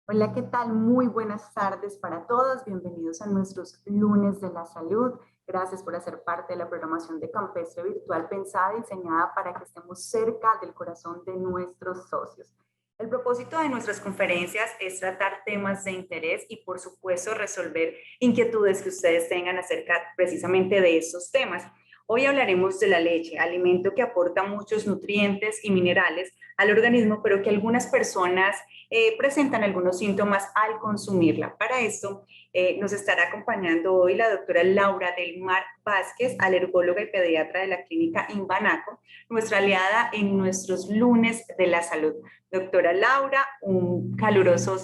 Hola, ¿qué tal? Muy buenas tardes para todos. Bienvenidos a nuestros lunes de la salud. Gracias por hacer parte de la programación de Campestre Virtual pensada y diseñada para que estemos cerca del corazón de nuestros socios. El propósito de nuestras conferencias es tratar temas de interés y, por supuesto, resolver inquietudes que ustedes tengan acerca precisamente de estos temas. Hoy hablaremos de la leche, alimento que aporta muchos nutrientes y minerales al organismo, pero que algunas personas presentan algunos síntomas al consumirla. Para esto nos estará acompañando hoy la doctora Laura del Mar Vázquez, alergóloga y pediatra de la clínica Imbanaco, nuestra aliada en nuestros lunes de la salud. Doctora Laura, un caluroso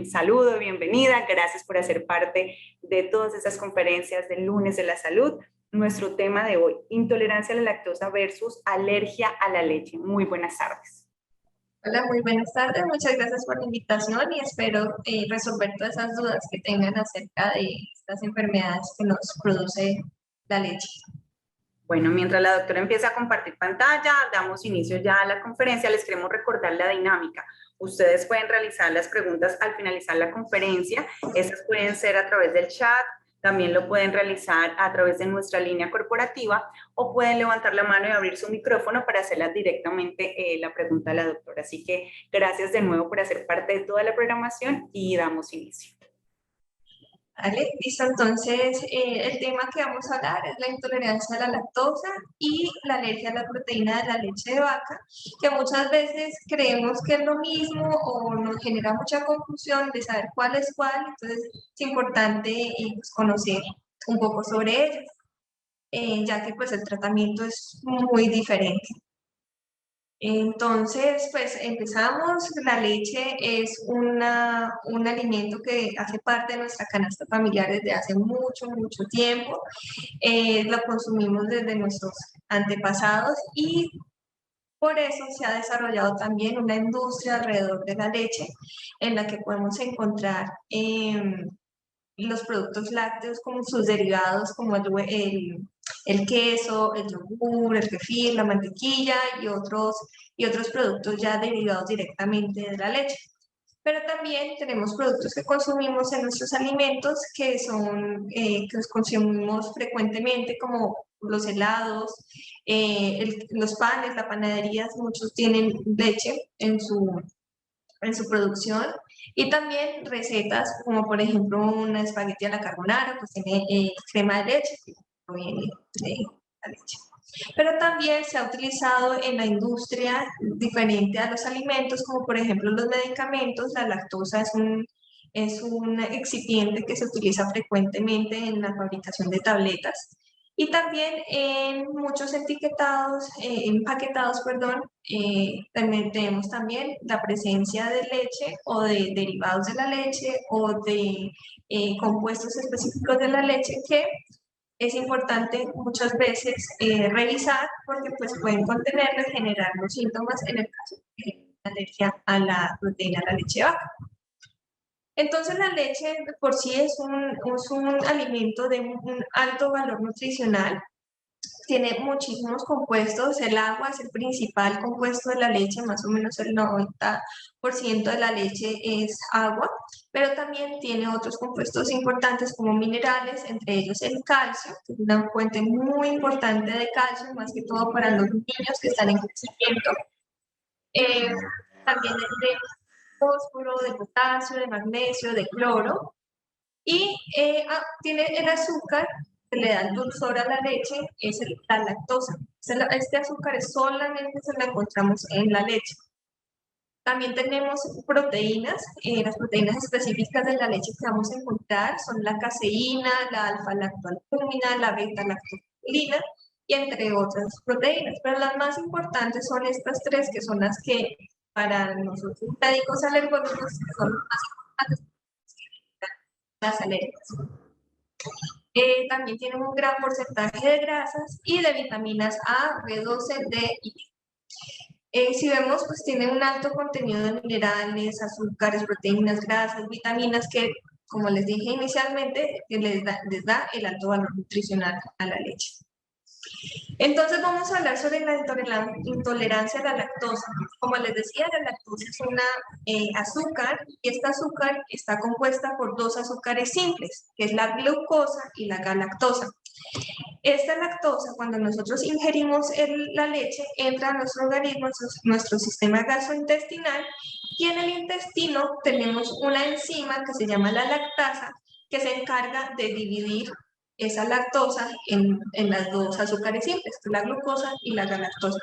saludo, bienvenida, gracias por hacer parte de todas esas conferencias del lunes de la salud. Nuestro tema de hoy, intolerancia a la lactosa versus alergia a la leche. Muy buenas tardes. Hola, muy buenas tardes. Muchas gracias por la invitación y espero resolver todas esas dudas que tengan acerca de estas enfermedades que nos produce la leche. Bueno, mientras la doctora empieza a compartir pantalla, damos inicio ya a la conferencia. Les queremos recordar la dinámica. Ustedes pueden realizar las preguntas al finalizar la conferencia. Esas pueden ser a través del chat, también lo pueden realizar a través de nuestra línea corporativa o pueden levantar la mano y abrir su micrófono para hacerlas directamente la pregunta a la doctora. Así que gracias de nuevo por hacer parte de toda la programación y damos inicio. ¿Vale? Listo, entonces el tema que vamos a hablar es la intolerancia a la lactosa y la alergia a la proteína de la leche de vaca, que muchas veces creemos que es lo mismo o nos genera mucha confusión de saber cuál es cuál, entonces es importante pues, conocer un poco sobre ellos, ya que pues el tratamiento es muy diferente. Entonces, pues empezamos. La leche es un alimento que hace parte de nuestra canasta familiar desde hace mucho, mucho tiempo. Lo consumimos desde nuestros antepasados y por eso se ha desarrollado también una industria alrededor de la leche en la que podemos encontrar los productos lácteos como sus derivados, como el queso, el yogur, el kefir, la mantequilla y otros productos ya derivados directamente de la leche. Pero también tenemos productos que consumimos en nuestros alimentos que los consumimos frecuentemente, como los helados, los panes, la panadería, muchos tienen leche en su producción. Y también recetas como por ejemplo una espagueti a la carbonara, pues tiene crema de leche, que proviene de la leche. Pero también se ha utilizado en la industria diferente a los alimentos, como por ejemplo los medicamentos. La lactosa es un excipiente que se utiliza frecuentemente en la fabricación de tabletas. Y también en muchos empaquetados, perdón, también tenemos también la presencia de leche o de derivados de la leche o de compuestos específicos de la leche que es importante muchas veces revisar porque pues pueden contenerlo y generar los síntomas en el caso de alergia a la proteína de la leche de vaca. Entonces la leche por sí es un alimento de un alto valor nutricional. Tiene muchísimos compuestos. El agua es el principal compuesto de la leche, más o menos el 90% de la leche es agua, pero también tiene otros compuestos importantes como minerales, entre ellos el calcio, que es una fuente muy importante de calcio, más que todo para los niños que están en crecimiento. También de fósforo, de potasio, de magnesio, de cloro. Y tiene el azúcar que le da el dulzor a la leche, es la lactosa. Este azúcar solamente se lo encontramos en la leche. También tenemos proteínas. Las proteínas específicas de la leche que vamos a encontrar son la caseína, la alfa-lactoalbúmina, la beta-lactoferrina y entre otras proteínas. Pero las más importantes son estas tres, que son las que para nosotros médicos alergólogos son las más importantes, las alergias. También tiene un gran porcentaje de grasas y de vitaminas A, B12, D y E. Si vemos, pues tiene un alto contenido de minerales, azúcares, proteínas, grasas, vitaminas que, como les dije inicialmente, les da el alto valor nutricional a la leche. Entonces vamos a hablar sobre la intolerancia a la lactosa. Como les decía, la lactosa es una azúcar y esta azúcar está compuesta por dos azúcares simples, que es la glucosa y la galactosa. Esta lactosa, cuando nosotros ingerimos la leche, entra a nuestro organismo, nuestro sistema gastrointestinal, y en el intestino tenemos una enzima que se llama la lactasa, que se encarga de dividir esa lactosa en las dos azúcares simples, la glucosa y la galactosa.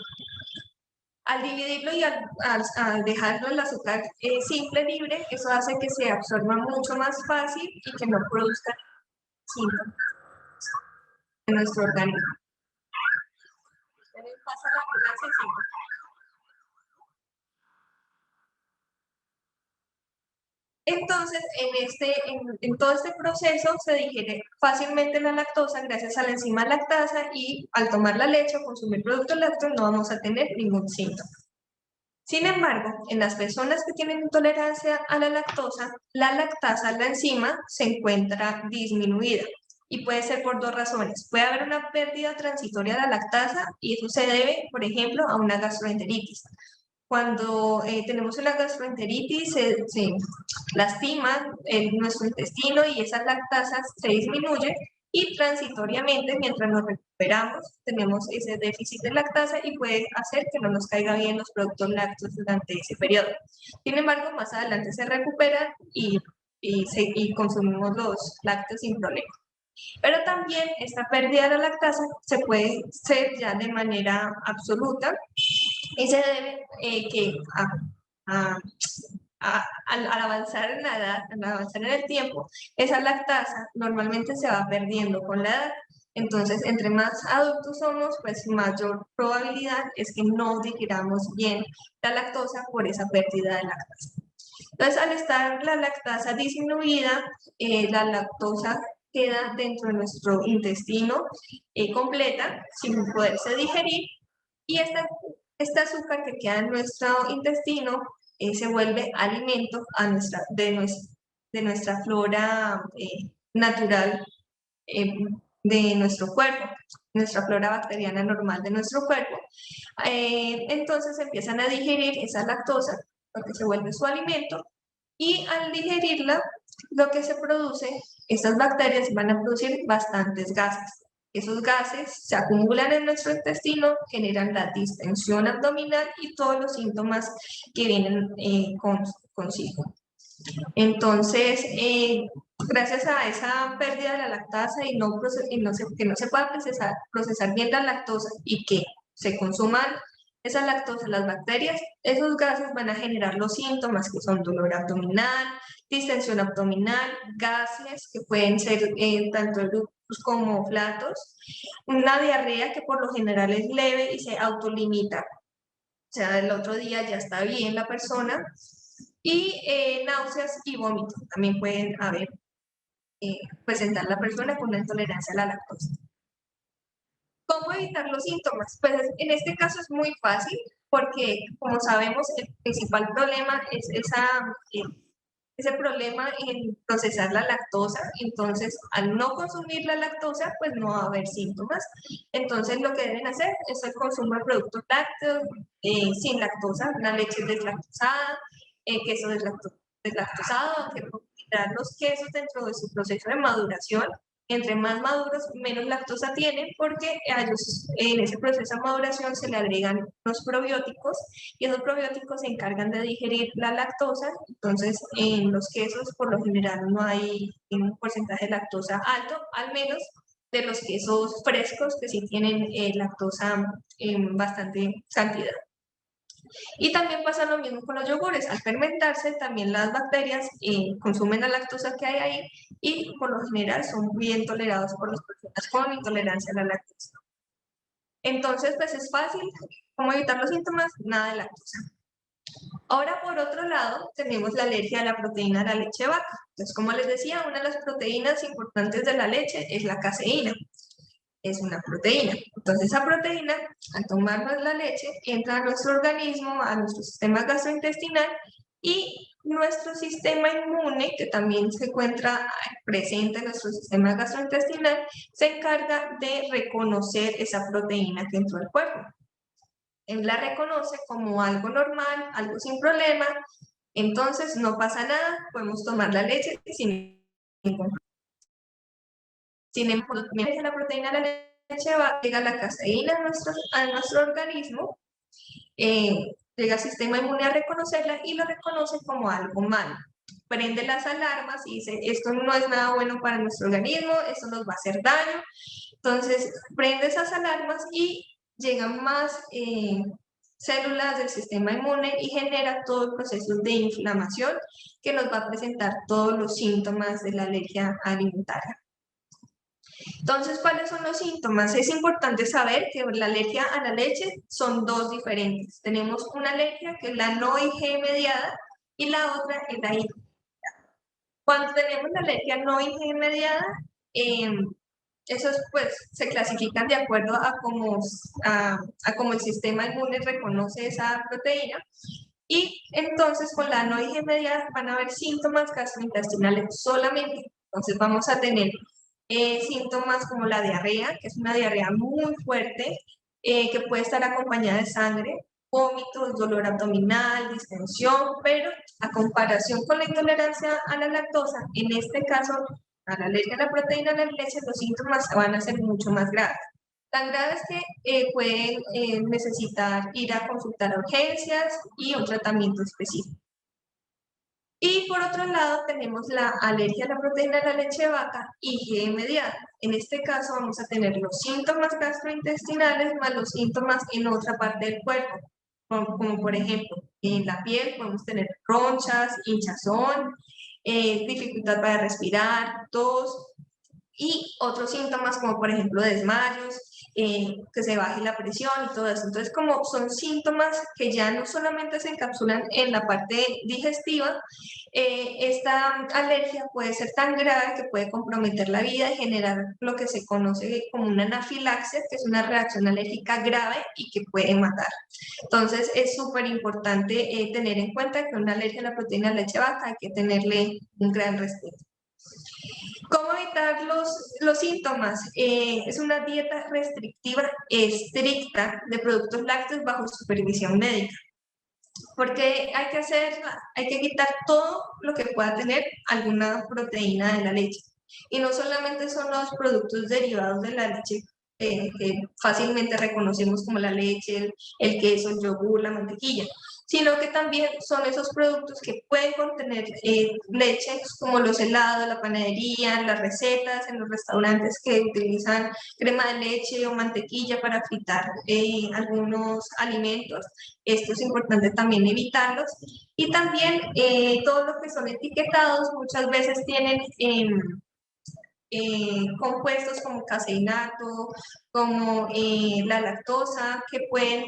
Al dividirlo y al dejarlo el azúcar simple libre, eso hace que se absorba mucho más fácil y que no produzca síntomas en nuestro organismo. Pasa la ambulancia, sí. Entonces, en todo este proceso se digiere fácilmente la lactosa gracias a la enzima lactasa y al tomar la leche o consumir productos lácteos no vamos a tener ningún síntoma. Sin embargo, en las personas que tienen intolerancia a la lactasa, la enzima, se encuentra disminuida y puede ser por dos razones. Puede haber una pérdida transitoria de la lactasa y eso se debe, por ejemplo, a una gastroenteritis. Cuando tenemos una gastroenteritis, se lastima nuestro intestino y esa lactasa se disminuye y transitoriamente, mientras nos recuperamos, tenemos ese déficit de lactasa y puede hacer que no nos caiga bien los productos lácteos durante ese periodo. Sin embargo, más adelante se recuperan y consumimos los lácteos sin problema. Pero también esta pérdida de la lactasa se puede ser ya de manera absoluta y se debe que al avanzar en la edad, al avanzar en el tiempo, esa lactasa normalmente se va perdiendo con la edad. Entonces, entre más adultos somos, pues mayor probabilidad es que no digiramos bien la lactosa por esa pérdida de lactasa. Entonces, al estar la lactasa disminuida, la lactosa queda dentro de nuestro intestino completa, sin poderse digerir, y este azúcar que queda en nuestro intestino se vuelve alimento de nuestra flora natural de nuestro cuerpo, nuestra flora bacteriana normal de nuestro cuerpo. Entonces empiezan a digerir esa lactosa, porque se vuelve su alimento, y al digerirla, lo que se produce, estas bacterias van a producir bastantes gases. Esos gases se acumulan en nuestro intestino, generan la distensión abdominal y todos los síntomas que vienen consigo. Entonces, gracias a esa pérdida de la lactasa y que no se pueda procesar bien la lactosa y que se consuman esa lactosa, las bacterias, esos gases van a generar los síntomas que son dolor abdominal, distensión abdominal, gases que pueden ser tanto eruptos como flatos, una diarrea que por lo general es leve y se autolimita. O sea, el otro día ya está bien la persona, y náuseas y vómitos también pueden presentar la persona con una intolerancia a la lactosa. ¿Cómo evitar los síntomas? Pues en este caso es muy fácil porque, como sabemos, el principal problema es ese problema en procesar la lactosa. Entonces, al no consumir la lactosa, pues no va a haber síntomas. Entonces, lo que deben hacer es el consumo de productos lácteos sin lactosa, una leche deslactosada, queso deslactosado, aunque los quesos dentro de su proceso de maduración, entre más maduros, menos lactosa tienen, porque a ellos en ese proceso de maduración se le agregan los probióticos y esos probióticos se encargan de digerir la lactosa. Entonces, en los quesos por lo general no hay un porcentaje de lactosa alto, al menos de los quesos frescos que sí tienen lactosa en bastante cantidad. Y también pasa lo mismo con los yogures. Al fermentarse, también las bacterias consumen la lactosa que hay ahí y por lo general son bien tolerados por las personas con intolerancia a la lactosa. Entonces, pues es fácil. ¿Cómo evitar los síntomas? Nada de lactosa. Ahora, por otro lado, tenemos la alergia a la proteína de la leche de vaca. Entonces, como les decía, una de las proteínas importantes de la leche es la caseína. Es una proteína. Entonces, esa proteína, al tomarnos la leche, entra a nuestro organismo, a nuestro sistema gastrointestinal y nuestro sistema inmune, que también se encuentra presente en nuestro sistema gastrointestinal, se encarga de reconocer esa proteína que entró al cuerpo. Él la reconoce como algo normal, algo sin problema, entonces no pasa nada, podemos tomar la leche sin ningún problema. Sin embargo, la proteína de la leche llega la caseína a nuestro organismo, llega al sistema inmune a reconocerla y lo reconoce como algo malo. Prende las alarmas y dice, esto no es nada bueno para nuestro organismo, esto nos va a hacer daño. Entonces, prende esas alarmas y llegan más células del sistema inmune y genera todo el proceso de inflamación que nos va a presentar todos los síntomas de la alergia alimentaria. Entonces, ¿cuáles son los síntomas? Es importante saber que la alergia a la leche son dos diferentes. Tenemos una alergia que es la no IgE mediada y la otra es la IgE. Cuando tenemos la alergia no IgE mediada, esos pues se clasifican de acuerdo a cómo el sistema inmune reconoce esa proteína. Y entonces con la no IgE mediada van a haber síntomas gastrointestinales solamente. Entonces vamos a tener síntomas como la diarrea, que es una diarrea muy fuerte, que puede estar acompañada de sangre, vómitos, dolor abdominal, distensión, pero a comparación con la intolerancia a la lactosa, en este caso, a la alergia a la proteína de la leche, los síntomas van a ser mucho más graves. Tan graves que pueden necesitar ir a consultar a urgencias y un tratamiento específico. Y por otro lado tenemos la alergia a la proteína de la leche de vaca IgE mediada. En este caso vamos a tener los síntomas gastrointestinales más los síntomas en otra parte del cuerpo, como por ejemplo en la piel podemos tener ronchas, hinchazón, dificultad para respirar, tos y otros síntomas como por ejemplo desmayos, que se baje la presión y todo eso. Entonces, como son síntomas que ya no solamente se encapsulan en la parte digestiva, esta alergia puede ser tan grave que puede comprometer la vida y generar lo que se conoce como una anafilaxia, que es una reacción alérgica grave y que puede matar. Entonces, es súper importante tener en cuenta que una alergia a la proteína de leche de vaca hay que tenerle un gran respeto. ¿Cómo evitar los síntomas? Es una dieta restrictiva estricta de productos lácteos bajo supervisión médica. Porque hay que quitar todo lo que pueda tener alguna proteína de la leche. Y no solamente son los productos derivados de la leche, que fácilmente reconocemos como la leche, el queso, el yogur, la mantequilla, sino que también son esos productos que pueden contener leche, como los helados, la panadería, las recetas en los restaurantes que utilizan crema de leche o mantequilla para fritar algunos alimentos. Esto es importante también evitarlos. Y también todo lo que son etiquetados muchas veces tienen compuestos como caseinato, como la lactosa, que pueden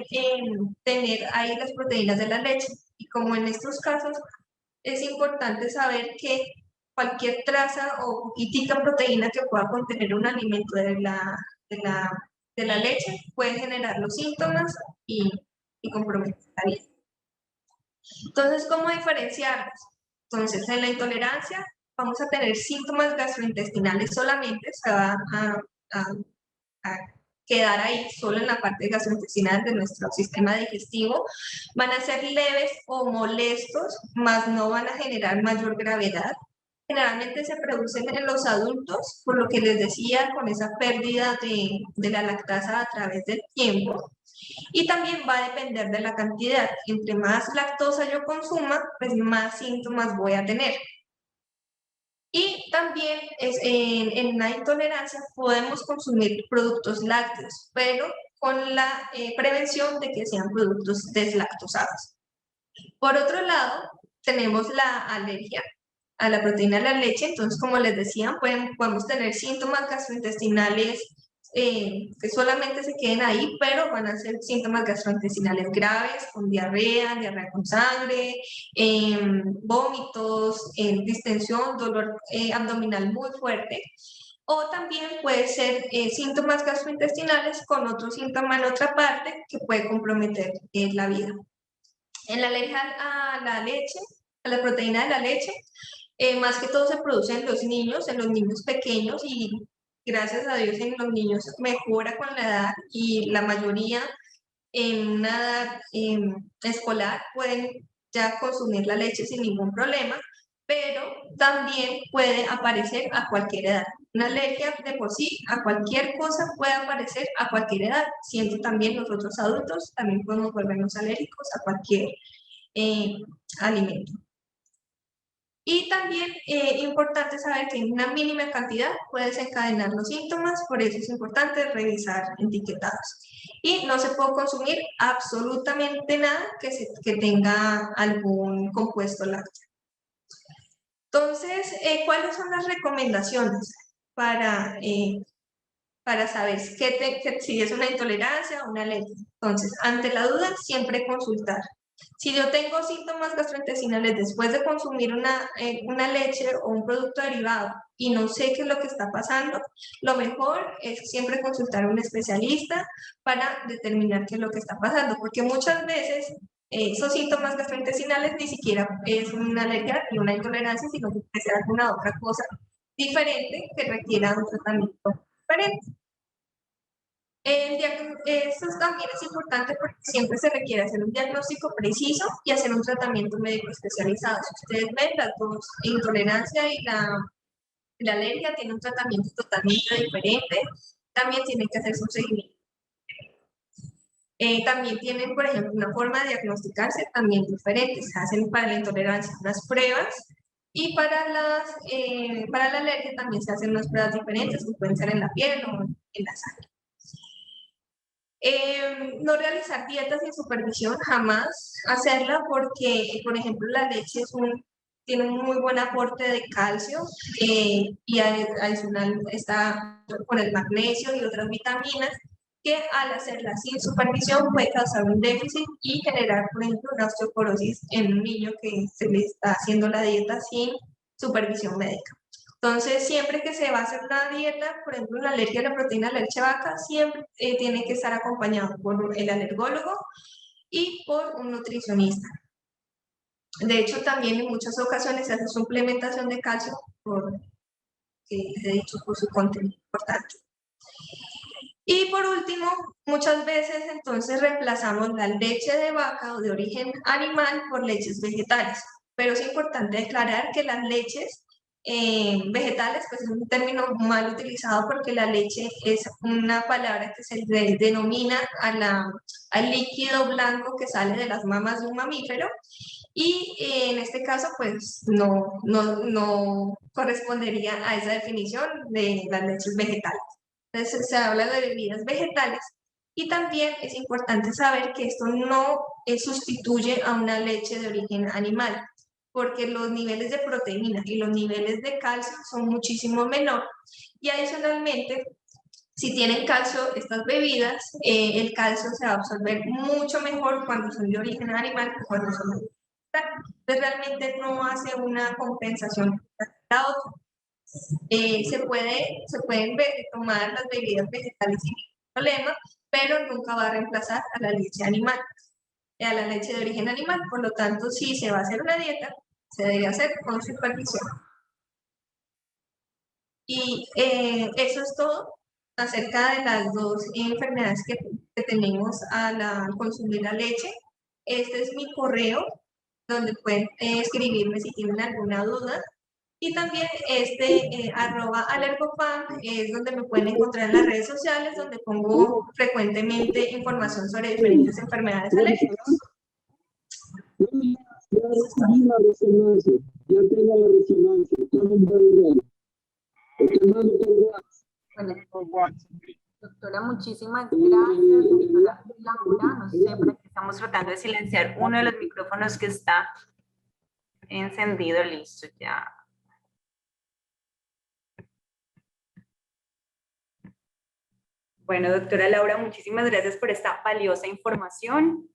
tener ahí las proteínas de la leche. Y como en estos casos es importante saber que cualquier traza o poquitica proteína que pueda contener un alimento de la leche puede generar los síntomas y comprometer la vida. Entonces, ¿cómo diferenciarlos? Entonces, en la intolerancia vamos a tener síntomas gastrointestinales solamente, se va a quedar ahí solo en la parte gastrointestinal de nuestro sistema digestivo. Van a ser leves o molestos, mas no van a generar mayor gravedad. Generalmente se producen en los adultos, por lo que les decía, con esa pérdida de la lactasa a través del tiempo. Y también va a depender de la cantidad. Entre más lactosa yo consuma, pues más síntomas voy a tener. Y también en la intolerancia podemos consumir productos lácteos, pero con la prevención de que sean productos deslactosados. Por otro lado, tenemos la alergia a la proteína de la leche. Entonces, como les decía, podemos tener síntomas gastrointestinales que solamente se queden ahí, pero van a ser síntomas gastrointestinales graves, con diarrea con sangre, vómitos, distensión, dolor abdominal muy fuerte. O también puede ser síntomas gastrointestinales con otro síntoma en otra parte que puede comprometer la vida. En la alergia a la leche a la proteína de la leche, más que todo se produce en los niños pequeños, y gracias a Dios en los niños mejora con la edad, y la mayoría en una edad escolar pueden ya consumir la leche sin ningún problema, pero también puede aparecer a cualquier edad. Una alergia de por sí a cualquier cosa puede aparecer a cualquier edad, siendo también nosotros adultos también podemos volvernos alérgicos a cualquier alimento. Y también importante saber que en una mínima cantidad puede desencadenar los síntomas, por eso es importante revisar etiquetados. Y no se puede consumir absolutamente nada que tenga algún compuesto lácteo. Entonces, ¿cuáles son las recomendaciones para saber si es una intolerancia o una alergia? Entonces, ante la duda, siempre consultar. Si yo tengo síntomas gastrointestinales después de consumir una leche o un producto derivado y no sé qué es lo que está pasando, lo mejor es siempre consultar a un especialista para determinar qué es lo que está pasando, porque muchas veces esos síntomas gastrointestinales ni siquiera es una alergia ni una intolerancia, sino que puede ser alguna otra cosa diferente que requiera un tratamiento diferente. Esto también es importante porque siempre se requiere hacer un diagnóstico preciso y hacer un tratamiento médico especializado. Si ustedes ven, las dos, intolerancia y la alergia tienen un tratamiento totalmente diferente, también tienen que hacer su seguimiento. También tienen, por ejemplo, una forma de diagnosticarse también diferente. Se hacen para la intolerancia unas pruebas y para la alergia también se hacen unas pruebas diferentes, que pueden ser en la piel o en la sangre. No realizar dietas sin supervisión, jamás hacerla, porque, por ejemplo, la leche tiene un muy buen aporte de calcio y adicional está con el magnesio y otras vitaminas que al hacerla sin supervisión puede causar un déficit y generar, por ejemplo, una osteoporosis en un niño que se le está haciendo la dieta sin supervisión médica. Entonces, siempre que se va a hacer una dieta, por ejemplo, la alergia a la proteína de la leche de vaca, siempre tiene que estar acompañado por el alergólogo y por un nutricionista. De hecho, también en muchas ocasiones se hace suplementación de calcio, les he dicho, por su contenido importante. Y por último, muchas veces entonces reemplazamos la leche de vaca o de origen animal por leches vegetales. Pero es importante aclarar que las leches vegetales, pues es un término mal utilizado, porque la leche es una palabra que se le denomina al líquido blanco que sale de las mamas de un mamífero, y en este caso pues no correspondería a esa definición de las leches vegetales. Entonces se habla de bebidas vegetales, y también es importante saber que esto no sustituye a una leche de origen animal, porque los niveles de proteína y los niveles de calcio son muchísimo menor, y adicionalmente, si tienen calcio estas bebidas, el calcio se va a absorber mucho mejor cuando son de origen animal que cuando son de origen vegetal. Entonces realmente no hace una compensación de la otra. Se pueden tomar las bebidas vegetales sin ningún problema, pero nunca va a reemplazar a la leche animal, a la leche de origen animal. Por lo tanto, si se va a hacer una dieta, se debe hacer con supervisión. Y eso es todo acerca de las dos enfermedades que tenemos al consumir la leche. Este es mi correo, donde pueden escribirme si tienen alguna duda. Y también @alergofam es donde me pueden encontrar en las redes sociales, donde pongo frecuentemente información sobre diferentes enfermedades alérgicas. Ya recibí la resonancia, ya tengo la resonancia, Doctora, muchísimas gracias. Doctora Laura, no sé, por aquí estamos tratando de silenciar uno de los micrófonos que está encendido. Listo, ya. Bueno, doctora Laura, muchísimas gracias por esta valiosa información.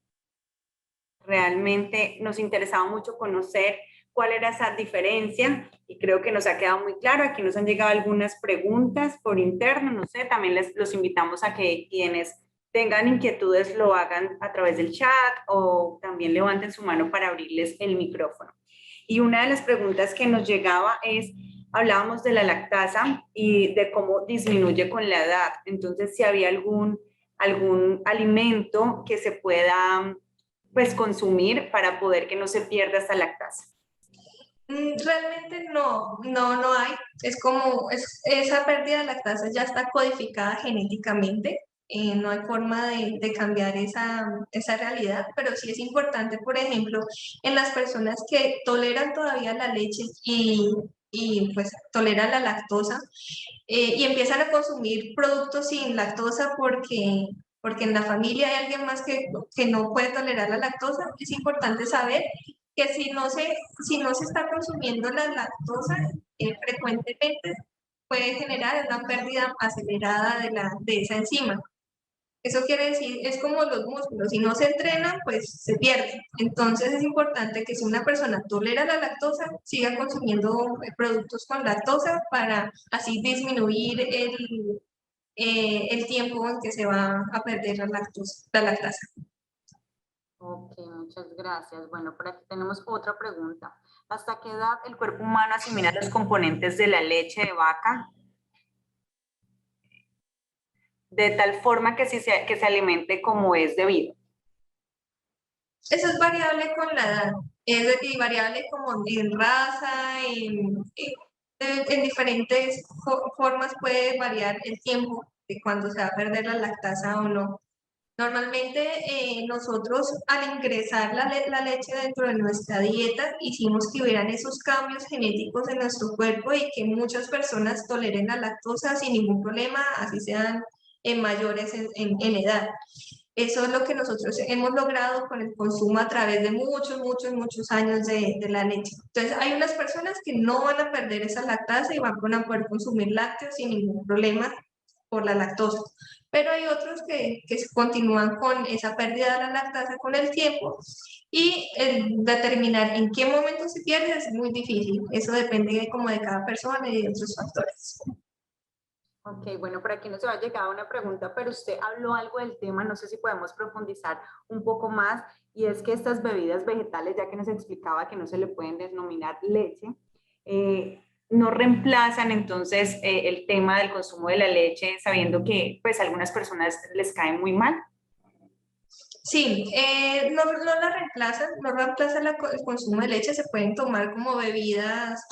Realmente nos interesaba mucho conocer cuál era esa diferencia y creo que nos ha quedado muy claro. Aquí nos han llegado algunas preguntas por interno, no sé, también los invitamos a que quienes tengan inquietudes lo hagan a través del chat o también levanten su mano para abrirles el micrófono. Y una de las preguntas que nos llegaba es, hablábamos de la lactasa y de cómo disminuye con la edad. Entonces, si había algún alimento que se pueda pues consumir para poder que no se pierda esta lactasa. Realmente no hay. Es como, esa pérdida de lactasa ya está codificada genéticamente. No hay forma de cambiar esa realidad, pero sí es importante, por ejemplo, en las personas que toleran todavía la leche y pues toleran la lactosa y empiezan a consumir productos sin lactosa porque en la familia hay alguien más que no puede tolerar la lactosa, es importante saber que si no se está consumiendo la lactosa frecuentemente, puede generar una pérdida acelerada de esa enzima. Eso quiere decir, es como los músculos, si no se entrenan, pues se pierde. Entonces es importante que si una persona tolera la lactosa, siga consumiendo productos con lactosa para así disminuir el tiempo en que se va a perder la lactasa. Ok, muchas gracias. Bueno, por aquí tenemos otra pregunta. ¿Hasta qué edad el cuerpo humano asimila los componentes de la leche de vaca? De tal forma que se alimente como es debido. Eso es variable con la edad, es decir, variable como en raza, en diferentes formas puede variar el tiempo de cuando se va a perder la lactasa o no. Normalmente nosotros al ingresar la leche dentro de nuestra dieta hicimos que hubieran esos cambios genéticos en nuestro cuerpo y que muchas personas toleren la lactosa sin ningún problema, así sean mayores en edad. Eso es lo que nosotros hemos logrado con el consumo a través de muchos años de la leche. Entonces, hay unas personas que no van a perder esa lactasa y van a poder consumir lácteos sin ningún problema por la lactosa. Pero hay otros que continúan con esa pérdida de la lactasa con el tiempo y determinar en qué momento se pierde es muy difícil. Eso depende como de cada persona y de otros factores. Ok, bueno, por aquí nos ha llegado una pregunta, pero usted habló algo del tema, no sé si podemos profundizar un poco más, y es que estas bebidas vegetales, ya que nos explicaba que no se le pueden denominar leche, no reemplazan entonces el tema del consumo de la leche, sabiendo que pues a algunas personas les cae muy mal. Sí, no la reemplazan, no reemplazan el consumo de leche, se pueden tomar como bebidas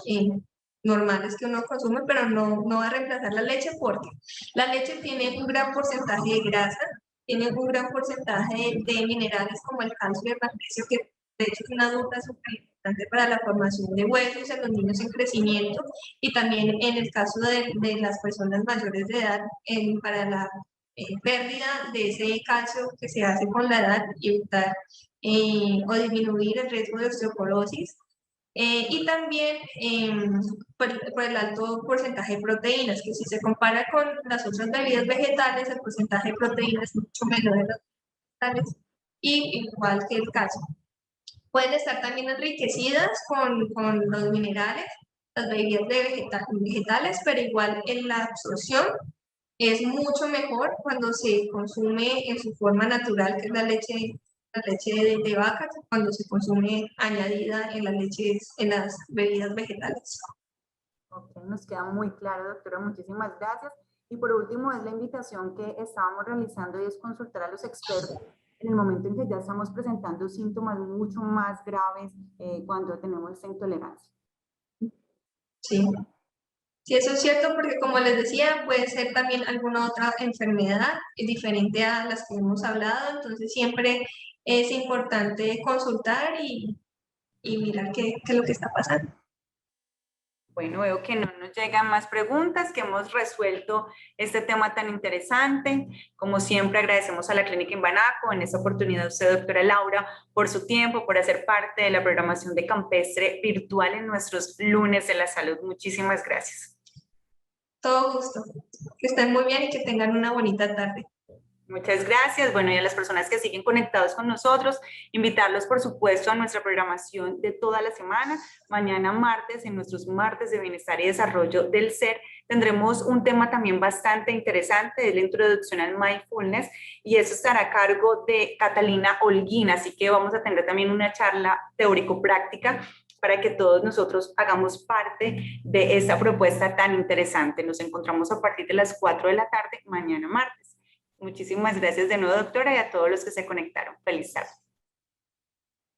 normales que uno consume, pero no va a reemplazar la leche porque la leche tiene un gran porcentaje de grasa, tiene un gran porcentaje de minerales como el calcio y el magnesio, que de hecho es una ayuda súper importante para la formación de huesos en los niños en crecimiento y también en el caso de las personas mayores de edad para la pérdida de ese calcio que se hace con la edad y evitar o disminuir el riesgo de osteoporosis. Y también por el alto porcentaje de proteínas, que si se compara con las otras bebidas vegetales, el porcentaje de proteínas es mucho menor en las vegetales, y igual que el calcio. Pueden estar también enriquecidas con los minerales, las bebidas vegetales, pero igual en la absorción es mucho mejor cuando se consume en su forma natural, que es la leche de vaca, cuando se consume añadida en en las bebidas vegetales. Ok, nos queda muy claro, doctora, muchísimas gracias. Y por último, es la invitación que estábamos realizando y es consultar a los expertos en el momento en que ya estamos presentando síntomas mucho más graves cuando tenemos esta intolerancia. Sí. Sí, eso es cierto porque como les decía, puede ser también alguna otra enfermedad diferente a las que hemos hablado, entonces siempre es importante consultar y mirar qué es lo que está pasando. Bueno, veo que no nos llegan más preguntas, que hemos resuelto este tema tan interesante. Como siempre, agradecemos a la Clínica Imbanaco, en esta oportunidad usted, doctora Laura, por su tiempo, por hacer parte de la programación de Campestre virtual en nuestros lunes de la salud. Muchísimas gracias. Todo gusto. Que estén muy bien y que tengan una bonita tarde. Muchas gracias. Bueno, y a las personas que siguen conectados con nosotros, invitarlos, por supuesto, a nuestra programación de toda la semana. Mañana martes, en nuestros martes de bienestar y desarrollo del ser, tendremos un tema también bastante interesante de la introducción al mindfulness, y eso estará a cargo de Catalina Holguín. Así que vamos a tener también una charla teórico-práctica para que todos nosotros hagamos parte de esta propuesta tan interesante. Nos encontramos a partir de las 4 de la tarde, mañana martes. Muchísimas gracias de nuevo, doctora, y a todos los que se conectaron. Feliz tarde.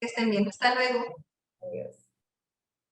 Que estén bien, hasta luego. Adiós.